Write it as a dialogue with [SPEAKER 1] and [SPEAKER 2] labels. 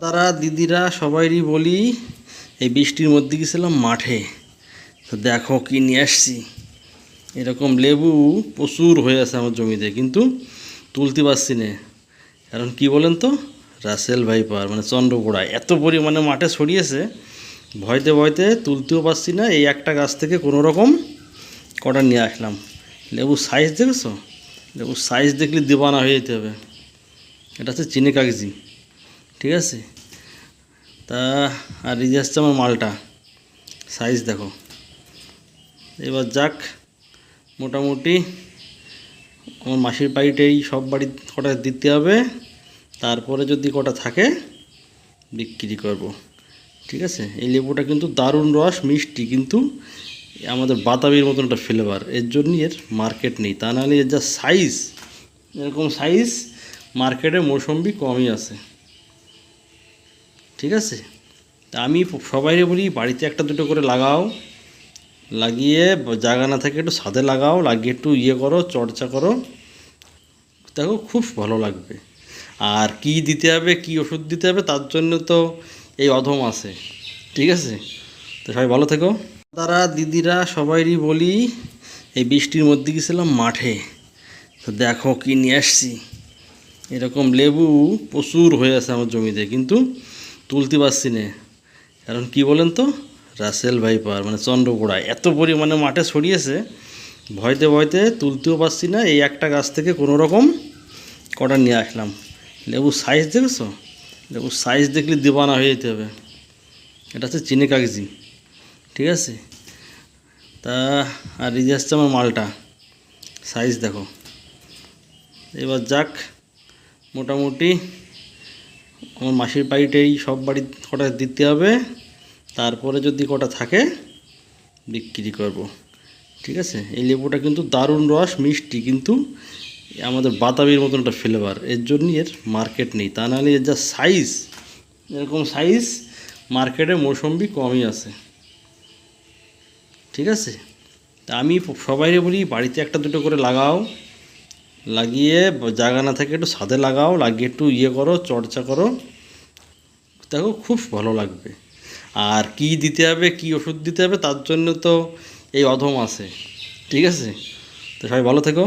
[SPEAKER 1] দাদা দিদিরা সবাইরই বলি, এই বৃষ্টির মধ্যে গেছিলাম মাঠে, তো দেখো কি নিয়ে আসছি। এরকম লেবু প্রচুর হয়ে আছে আমার জমিতে, কিন্তু তুলতে পারছি না। কারণ কি বলেন তো, রাসেল ভাইপার মানে চন্দ্রপোড়া এত পরিমাণে মাঠে ছড়িয়েছে, ভয়তে ভয়তে তুলতেও পারছি না। এই একটা গাছ থেকে কোনো রকম কটা নিয়ে আসলাম। লেবুর সাইজ দেখেছো? লেবুর সাইজ দেখলে দিবানা হয়ে যেতে হবে। এটা হচ্ছে চিনি কাগজি, ঠিক আছে। তা আর এই যে আসছে আমার মালটা, সাইজ দেখো। এবার যাক, মোটামুটি আমার মাসির বাড়িটাই সব বাড়ি কটা দিতে হবে, তারপরে যদি কটা থাকে বিক্রি করব, ঠিক আছে। এই লেবুটা কিন্তু দারুণ রস মিষ্টি, কিন্তু আমাদের বাতাবির মতন একটা ফ্লেভার, এর জন্যই এর মার্কেট নেই। তা নাহলে এর যা সাইজ, এরকম সাইজ মার্কেটে মৌসম্বি কমই আছে, ঠিক আছে। তা আমি সবাইরে বলি বাড়িতে একটা দুটো করে লাগাও, লাগিয়ে জায়গা না থাকে একটু ছাদে লাগাও, লাগিয়ে একটু করো, চর্চা করো, দেখো খুব ভালো লাগবে। আর কি দিতে হবে, কি ওষুধ দিতে হবে, তার জন্য তো এই অধম আছে, ঠিক আছে। তো সবাই ভালো থেকো। দাদা দিদিরা সবাইরই বলি, এই বৃষ্টির মধ্যে গেছিলাম মাঠে, তো দেখো কি নিয়ে আসছি। এরকম লেবু প্রচুর হয়ে আছে আমার জমিতে, কিন্তু তুলতে পারছি না। কারণ কি বলেন তো, রাসেল ভাইপার মানে চন্দ্রপোড়া এত পরিমাণে মাঠে ছড়িয়েছে, ভয়তে ভয়তে তুলতেও পারছি না। এই একটা গাছ থেকে কোনো রকম কটা নিয়ে আসলাম। লেবুর সাইজ দেখেছো? লেবুর সাইজ দেখলে দিবানা হয়ে যেতে হবে। এটা হচ্ছে চিনি কাগজি, ঠিক আছে। তা আর এই যে আসছে আমার মালটা, সাইজ দেখো। এবার যাক, মোটামুটি আমার মাসির বাড়িটাই সব বাড়ি কটা দিতে হবে, তারপরে যদি কটা থাকে বিক্রি করব, ঠিক আছে। এই লেবুটা কিন্তু দারুণ রস মিষ্টি, কিন্তু আমাদের বাতাবির মতন একটা ফ্লেভার, এর জন্যই এর মার্কেট নেই। তা নাহলে এর যা সাইজ, এরকম সাইজ মার্কেটে মৌসম্বি কমই আছে, ঠিক আছে। তা আমি সবাইরে বলি বাড়িতে একটা দুটো করে লাগাও, লাগিয়ে জায়গা না থাকে একটু ছাদে লাগাও, লাগিয়ে একটু করো, চর্চা করো, দেখো খুব ভালো লাগবে। আর কি দিতে হবে, কি ওষুধ দিতে হবে, তার জন্য তো এই অধম আছে, ঠিক আছে। তো সবাই ভালো থেকো।